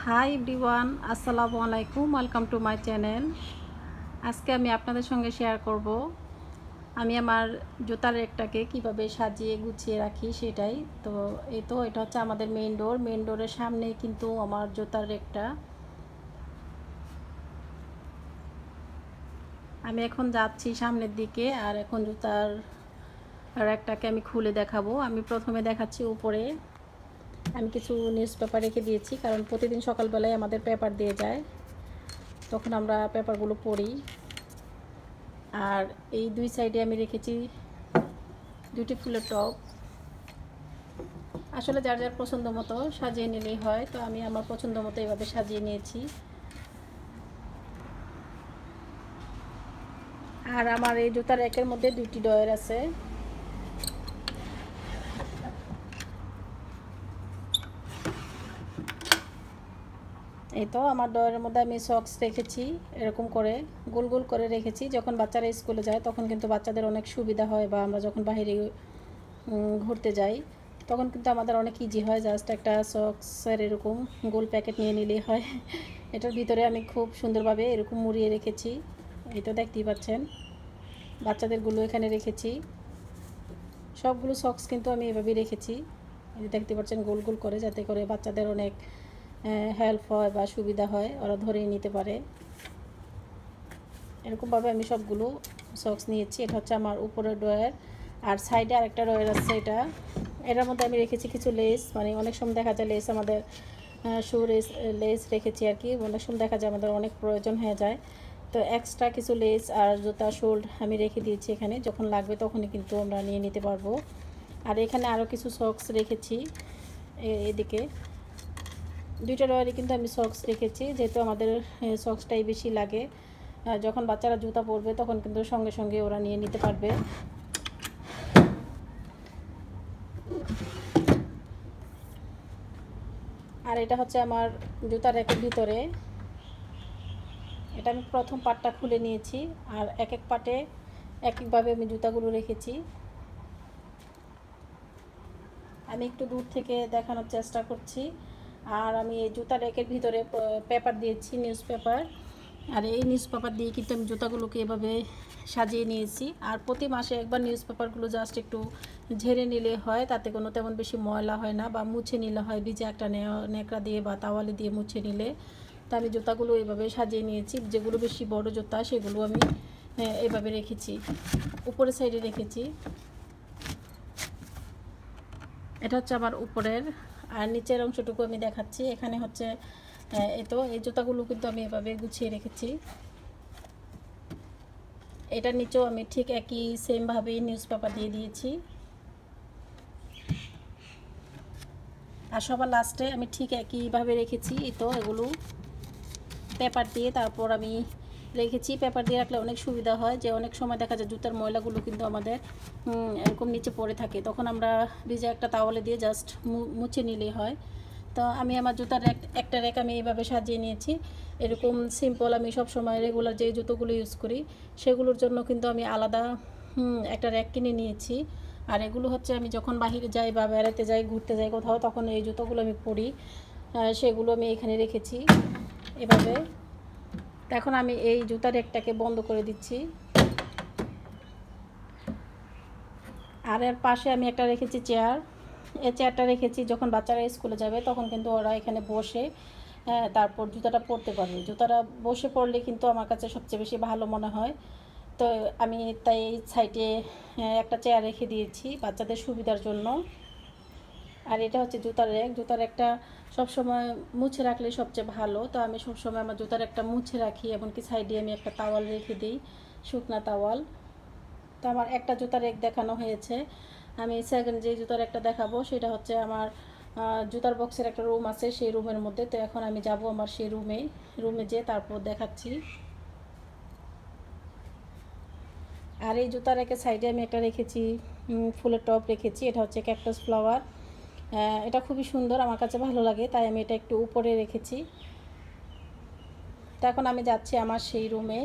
Hi everyone, আসসালামু আলাইকুম। Welcome to my channel. আজকে আমি আপনাদের সঙ্গে শেয়ার করব আমি আমার জুতার রেকটাকে কিভাবে সাজিয়ে গুছিয়ে রাখি সেটাই। তো এটা হচ্ছে আমাদের মেইন ডোরের সামনে কিন্তু আমার জুতার রেকটা। আমি এখন যাচ্ছি সামনের দিকে, আর এখন জুতার রেকটাকে আমি খুলে দেখাবো। আমি প্রথমে দেখাচ্ছি উপরে আমি কিছু নিউজ পেপার রেখে দিয়েছি, কারণ প্রতিদিন সকালবেলায় আমাদের পেপার দিয়ে যায়, তখন আমরা পেপারগুলো পড়ি। আর এই দুই সাইডে আমি রেখেছি দুটি ফুলের টব। আসলে যার যার পছন্দ মতো সাজিয়ে নিলেই হয়, তো আমি আমার পছন্দ মতো এইভাবে সাজিয়ে নিয়েছি। আর আমার এই জুতার র্যাকের মধ্যে দুটি ডয়ার আছে। এই তো আমার ডয়ারের মধ্যে আমি সক্স রেখেছি, এরকম করে গোল গোল করে রেখেছি। যখন বাচ্চারা স্কুলে যায় তখন কিন্তু বাচ্চাদের অনেক সুবিধা হয়, বা আমরা যখন বাইরে ঘুরতে যাই তখন কিন্তু আমাদের অনেক ইজি হয়। জাস্ট একটা সক্সের এরকম গোল প্যাকেট নিয়ে নিলেই হয়। এটার ভিতরে আমি খুব সুন্দরভাবে এরকম মুড়িয়ে রেখেছি। এই তো দেখতেই পাচ্ছেন, বাচ্চাদেরগুলো এখানে রেখেছি। সবগুলো সক্স কিন্তু আমি এভাবেই রেখেছি, এই দেখতে পাচ্ছেন গোল গোল করে, যাতে করে বাচ্চাদের অনেক হেল্প হয় বা সুবিধা হয়, ওরা ধরেই নিতে পারে। এরকমভাবে আমি সবগুলো সক্স নিয়েছি। এটা হচ্ছে আমার উপরের ড্রয়ার, আর সাইডে আরেকটা ড্রয়ার আছে। এটার মধ্যে আমি রেখেছি কিছু লেস, মানে অনেক সময় দেখা যায় লেস আমাদের শু লেস রেখেছি আর কি। অনেক সময় দেখা যায় আমাদের অনেক প্রয়োজন হয়ে যায়, তো এক্সট্রা কিছু লেস আর জুতা শোল্ড আমি রেখে দিয়েছি এখানে, যখন লাগবে তখনই কিন্তু আমরা নিয়ে নিতে পারবো। আর এখানে আরও কিছু সক্স রেখেছি। এদিকে দুইটা ড্রয়ারে কিন্তু আমি সক্স রেখেছি, যেহেতু আমাদের সক্সটাই বেশি লাগে। যখন বাচ্চারা জুতা পরবে তখন কিন্তু সঙ্গে সঙ্গে ওরা নিয়ে নিতে পারবে। আর এটা হচ্ছে আমার জুতার র্যাকের ভিতরে। এটা আমি প্রথম পার্টটা খুলে নিয়েছি, আর এক এক পার্টে এক একভাবে আমি জুতাগুলো রেখেছি। আমি একটু দূর থেকে দেখানোর চেষ্টা করছি। আর আমি এই জুতা র্যাকের ভিতরে পেপার দিয়েছি, নিউজ পেপার। আর এই নিউজ পেপার দিয়ে কিন্তু আমি জুতাগুলোকে এভাবে সাজিয়ে নিয়েছি। আর প্রতি মাসে একবার নিউজ পেপারগুলো জাস্ট একটু ঝেড়ে নিলে হয়, তাতে কোনো তেমন বেশি ময়লা হয় না, বা মুছে নিলে হয় ভিজে একটা ন্যাকড়া দিয়ে বা তাওয়ালে দিয়ে মুছে নিলে। তো আমি জুতাগুলো এইভাবে সাজিয়ে নিয়েছি। যেগুলো বেশি বড় জুতা সেগুলো আমি এইভাবে রেখেছি, উপরের সাইডে রেখেছি। এটা হচ্ছে আমার উপরের, আর নিচের অংশটুকু আমি দেখাচ্ছি। এখানে হচ্ছে এই জুতাগুলো কিন্তু আমি এভাবে গুছিয়ে রেখেছি। এটার নিচেও আমি ঠিক একই সেমভাবেই নিউজ পেপার দিয়ে দিয়েছি। আর সবার লাস্টে আমি ঠিক একইভাবে রেখেছি। এগুলো পেপার দিয়ে তারপর আমি রেখেছি। পেপার দিয়ে রাখলে অনেক সুবিধা হয়, যে অনেক সময় দেখা যায় জুতার ময়লাগুলো কিন্তু আমাদের এরকম নিচে পড়ে থাকে, তখন আমরা ভিজে একটা তাওয়ালে দিয়ে জাস্ট মুছে নিলেই হয়। তো আমি আমার জুতার একটা র্যাক আমি এইভাবে সাজিয়ে নিয়েছি। এরকম সিম্পল আমি সব সময় রেগুলার যে জুতোগুলো ইউজ করি সেগুলোর জন্য কিন্তু আমি আলাদা একটা র্যাক কিনে নিয়েছি। আর এগুলো হচ্ছে আমি যখন বাহিরে যাই বা বেড়াতে যাই, ঘুরতে যাই কোথাও, তখন এই জুতোগুলো আমি পরি, সেগুলো আমি এখানে রেখেছি এভাবে। তো এখন আমি এই জুতার র্যাকটাকে বন্ধ করে দিচ্ছি। আর এর পাশে আমি একটা রেখেছি চেয়ার। এই চেয়ারটা রেখেছি যখন বাচ্চারা স্কুলে যাবে তখন কিন্তু ওরা এখানে বসে তারপর জুতাটা পরতে পারবে। জুতাটা বসে পরলে কিন্তু আমার কাছে সবচেয়ে বেশি ভালো মনে হয়। তো আমি তাই এই সাইডে একটা চেয়ার রেখে দিয়েছি বাচ্চাদের সুবিধার জন্য। আর এটা হচ্ছে জুতার র্যাক। জুতার একটা সবসময় মুছে রাখলে সবচেয়ে ভালো, তো আমি সবসময় আমার জুতার একটা মুছে রাখি, এমনকি সাইডে আমি একটা তাওয়াল রেখে দিই, শুকনা তাওয়াল। তো আমার একটা জুতার র্যাক দেখানো হয়েছে। আমি সেকেন্ড যে জুতার একটা দেখাবো সেটা হচ্ছে আমার জুতার বক্সের একটা রুম আছে, সেই রুমের মধ্যে। তো এখন আমি যাব আমার সেই রুমে যেয়ে তারপর দেখাচ্ছি। আর এই জুতার র্যাকের সাইডে আমি একটা রেখেছি ফুলের টব রেখেছি। এটা হচ্ছে ক্যাকটাস ফ্লাওয়ার। এটা খুবই সুন্দর, আমার কাছে ভালো লাগে, তাই আমি এটা একটু উপরে রেখেছি। তো এখন আমি যাচ্ছি আমার সেই রুমে।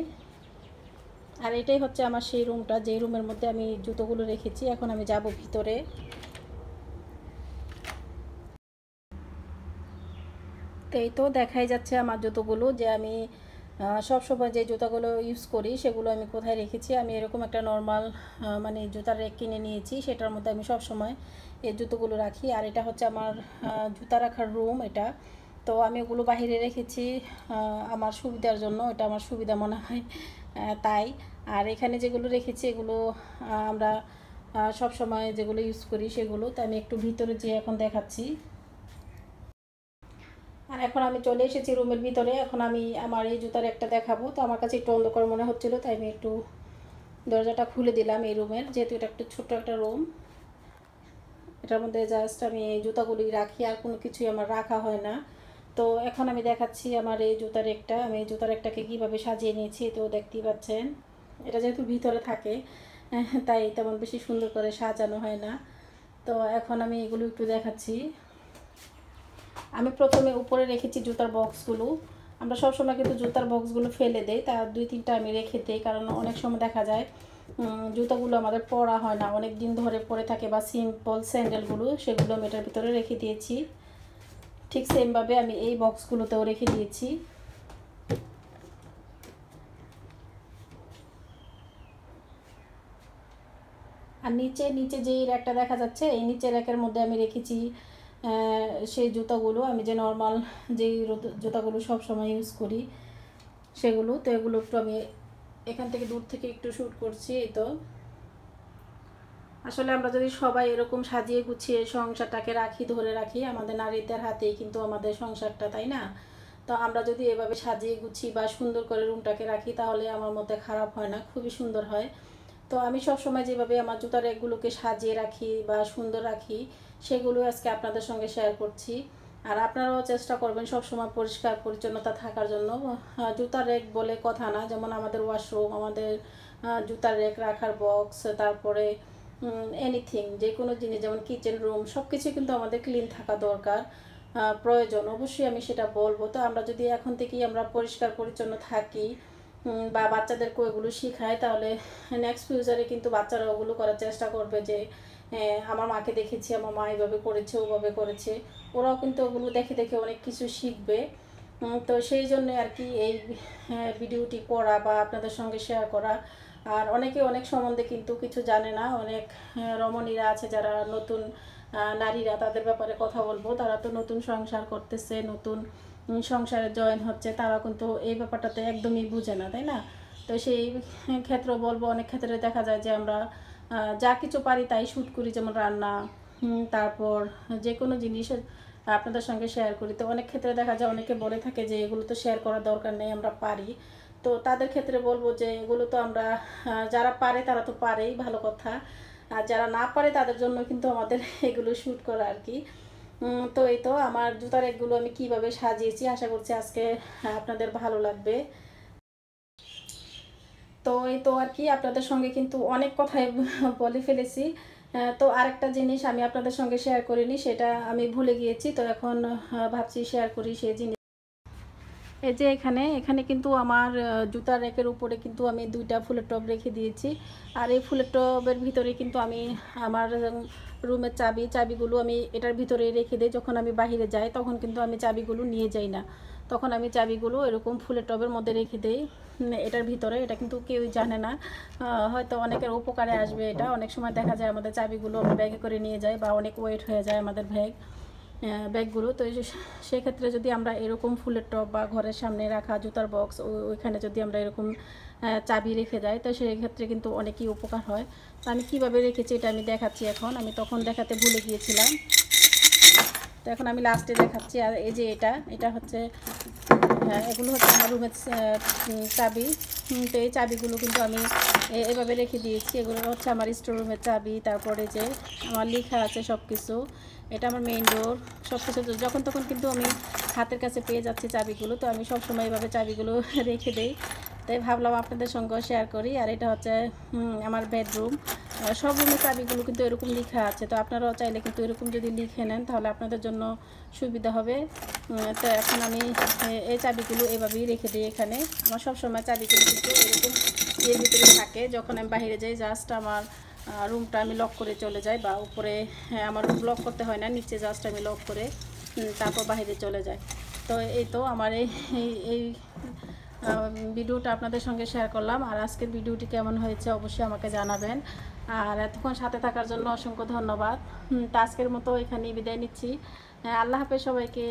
আর এটাই হচ্ছে আমার সেই রুমটা, যেই রুমের মধ্যে আমি জুতোগুলো রেখেছি। এখন আমি যাব ভিতরে। তো এই তো দেখাই যাচ্ছে আমার জুতোগুলো, যে আমি সবসময় যে জুতাগুলো ইউজ করি সেগুলো আমি কোথায় রেখেছি। আমি এরকম একটা নর্মাল মানে জুতার রেক কিনে নিয়েছি, সেটার মধ্যে আমি সবসময় এই জুতোগুলো রাখি। আর এটা হচ্ছে আমার জুতা রাখার রুম এটা। তো আমি ওগুলো বাইরে রেখেছি আমার সুবিধার জন্য, এটা আমার সুবিধা মনে হয় তাই। আর এখানে যেগুলো রেখেছি এগুলো আমরা সব সময় যেগুলো ইউজ করি সেগুলো। তো আমি একটু ভিতরে যেয়ে এখন দেখাচ্ছি। আর এখন আমি চলে এসেছি রুমের ভিতরে। এখন আমি আমার এই জুতার একটা দেখাবো। তো আমার কাছে একটু অন্ধকার মনে হচ্ছিল, তাই আমি একটু দরজাটা খুলে দিলাম এই রুমের, যেহেতু এটা একটু ছোট্ট একটা রুম। এটার মধ্যে জাস্ট আমি এই জুতাগুলি রাখি, আর কোনো কিছুই আমার রাখা হয় না। তো এখন আমি দেখাচ্ছি আমার এই জুতার একটা, আমি এই জুতার একটাকে কীভাবে সাজিয়ে নিয়েছি। তো দেখতেই পাচ্ছেন, এটা যেহেতু ভিতরে থাকে তাই তেমন বেশি সুন্দর করে সাজানো হয় না। তো এখন আমি এগুলো একটু দেখাচ্ছি। আমি প্রথমে উপরে রেখেছি জুতার বক্সগুলো। আমরা সবসময় কিন্তু জুতার বক্সগুলো ফেলে দেই, তার 2-3টা আমি রেখে দিই, কারণ অনেক সময় দেখা যায় জুতাগুলো আমাদের পরা হয় না, অনেক দিন ধরে পরে থাকে, বা সিম্পল স্যান্ডেলগুলো সেগুলো আমি এটার ভিতরে রেখে দিয়েছি। ঠিক সেমভাবে আমি এই বক্সগুলোতেও রেখে দিয়েছি। আর নিচে নিচে যেই র্যাকটা দেখা যাচ্ছে, এই নিচের র্যাকের মধ্যে আমি রেখেছি সেই জুতাগুলো, আমি যে নর্মাল যেই জুতাগুলো সব সময় ইউজ করি সেগুলো। তো এগুলো একটু আমি এখান থেকে দূর থেকে একটু শ্যুট করছি। এই তো আসলে আমরা যদি সবাই এরকম সাজিয়ে গুছিয়ে সংসারটাকে ধরে রাখি, আমাদের নারীদের হাতেই কিন্তু আমাদের সংসারটা, তাই না? তো আমরা যদি এভাবে সাজিয়ে গুছিয়ে বা সুন্দর করে রুমটাকে রাখি, তাহলে আমার মধ্যে খারাপ হয় না, খুবই সুন্দর হয়। তো আমি সবসময় যেভাবে আমার জুতার র্যাকগুলোকে সাজিয়ে রাখি বা সুন্দর রাখি, সেগুলো আজকে আপনাদের সঙ্গে শেয়ার করছি। আর আপনারাও চেষ্টা করবেন সবসময় পরিষ্কার পরিচ্ছন্নতা থাকার জন্য। জুতার র্যাক বলে কথা না, যেমন আমাদের ওয়াশরুম, আমাদের জুতার র্যাক রাখার বক্স, তারপরে এনিথিং, যে কোনো জিনিস, যেমন কিচেন রুম, সব কিছু কিন্তু আমাদের ক্লিন থাকা দরকার, প্রয়োজন, অবশ্যই আমি সেটা বলবো। তো আমরা যদি এখন থেকেই আমরা পরিষ্কার পরিচ্ছন্ন থাকি বা বাচ্চাদেরকে ওগুলো শেখায়, তাহলে নেক্সট ফিউচারে কিন্তু বাচ্চারা ওগুলো করার চেষ্টা করবে, যে আমার মাকে দেখেছি, আমার মা এইভাবে করেছে, ওভাবে করেছে। ওরাও কিন্তু ওগুলো দেখে দেখে অনেক কিছু শিখবে। তো সেই জন্য আর কি এই ভিডিওটি করা বা আপনাদের সঙ্গে শেয়ার করা। আর অনেকে অনেক সম্বন্ধে কিন্তু কিছু জানে না, অনেক রমণীরা আছে যারা নতুন নারীরা, তাদের ব্যাপারে কথা বলবো। তারা তো নতুন সংসার করতেছে, নতুন সংসারে জয়েন হচ্ছে, তারা কিন্তু এই ব্যাপারটাতে একদমই বুঝে না, তাই না? তো সেই ক্ষেত্রে বলবো, অনেক ক্ষেত্রে দেখা যায় যে আমরা যা কিছু পারি তাই শ্যুট করি, যেমন রান্না, তারপর যে কোনো জিনিস আপনাদের সঙ্গে শেয়ার করি। তো অনেক ক্ষেত্রে দেখা যায় অনেকে বলে থাকে যে এগুলো তো শেয়ার করার দরকার নেই, আমরা পারি। তো তাদের ক্ষেত্রে বলবো যে এগুলো তো আমরা যারা পারে তারা তো পারেই, ভালো কথা। আর যারা না পারে তাদের জন্য কিন্তু আমাদের এগুলো শ্যুট করা আর কি। তো এই তো আমার জুতার র্যাকগুলো আমি কিভাবে সাজিয়েছি, আশা করছি আজকে আপনাদের ভালো লাগবে। তো এই তো আর কি, আপনাদের সঙ্গে কিন্তু অনেক কথাই বলে ফেলেছি। তো আরেকটা জিনিস আমি আপনাদের সঙ্গে শেয়ার করিনি, সেটা আমি ভুলে গিয়েছি। তো এখন ভাবছি শেয়ার করি সেই জিনিস। এই যে এখানে এখানে কিন্তু আমার জুতার র্যাকের উপরে কিন্তু আমি 2টা ফুলের টব রেখে দিয়েছি। আর এই ফুলের টবের ভিতরে কিন্তু আমি আমার রুমের চাবিগুলো আমি এটার ভিতরে রেখে দিই। যখন আমি বাইরে যাই তখন কিন্তু আমি চাবিগুলো নিয়ে যাই না, তখন আমি চাবিগুলো এরকম ফুলের টবের মধ্যে রেখে দিই এটার ভিতরে। এটা কিন্তু কেউই জানে না, হয়তো অনেকের উপকারে আসবে এটা। অনেক সময় দেখা যায় আমাদের চাবিগুলো আমরা ব্যাগে করে নিয়ে যাই, বা অনেক ওয়েট হয়ে যায় আমাদের ব্যাগগুলো। তো সেক্ষেত্রে যদি আমরা এরকম ফুলের টব বা ঘরের সামনে রাখা জুতার বক্স ওইখানে যদি আমরা এরকম চাবি রেখে যাই, তো সেই ক্ষেত্রে কিন্তু অনেকই উপকার হয়। তো আমি কীভাবে রেখেছি এটা আমি দেখাচ্ছি এখন, আমি তখন দেখাতে ভুলে গিয়েছিলাম। তো এখন আমি লাস্টে দেখাচ্ছি। আর এই যে এটা হচ্ছে এগুলো হচ্ছে আমার রুমের চাবি। তো এই চাবিগুলো কিন্তু আমি এভাবে রেখে দিয়েছি। এগুলো হচ্ছে আমার স্টোর রুমের চাবি। তারপরে যে আমার লেখা আছে সব কিছু, এটা আমার মেইন ডোর, সব কিছু যখন তখন কিন্তু আমি হাতের কাছে পেয়ে যাচ্ছি চাবিগুলো। তো আমি সবসময় এইভাবে চাবিগুলো রেখে দিই। তাই ভাবলাম আপনাদের সঙ্গেও শেয়ার করি। আর এটা হচ্ছে আমার বেডরুম। সব রুমের চাবিগুলো কিন্তু এরকম লেখা আছে। তো আপনারাও চাইলে কিন্তু এরকম যদি লিখে নেন তাহলে আপনাদের জন্য সুবিধা হবে। তো এখন আমি এই চাবিগুলো এভাবেই রেখে দিই এখানে। আমার সবসময় চাবিগুলো কিন্তু এরকম এর ভিতরে থাকে। যখন আমি বাইরে যাই জাস্ট আমার রুমটা আমি লক করে চলে যাই, বা উপরে আমার রুম লক করতে হয় না, নিচে জাস্ট আমি লক করে তারপর বাইরে চলে যাই। তো এই তো আমার এই এই ভিডিওটা আপনাদের সঙ্গে শেয়ার করলাম। আর আজকের ভিডিওটি কেমন হয়েছে অবশ্যই আমাকে জানাবেন। আর এতক্ষণ সাথে থাকার জন্য অসংখ্য ধন্যবাদ। তো আজকের মতো এখানেই বিদায় নিচ্ছি। আল্লাহ হাফেজ সবাইকে।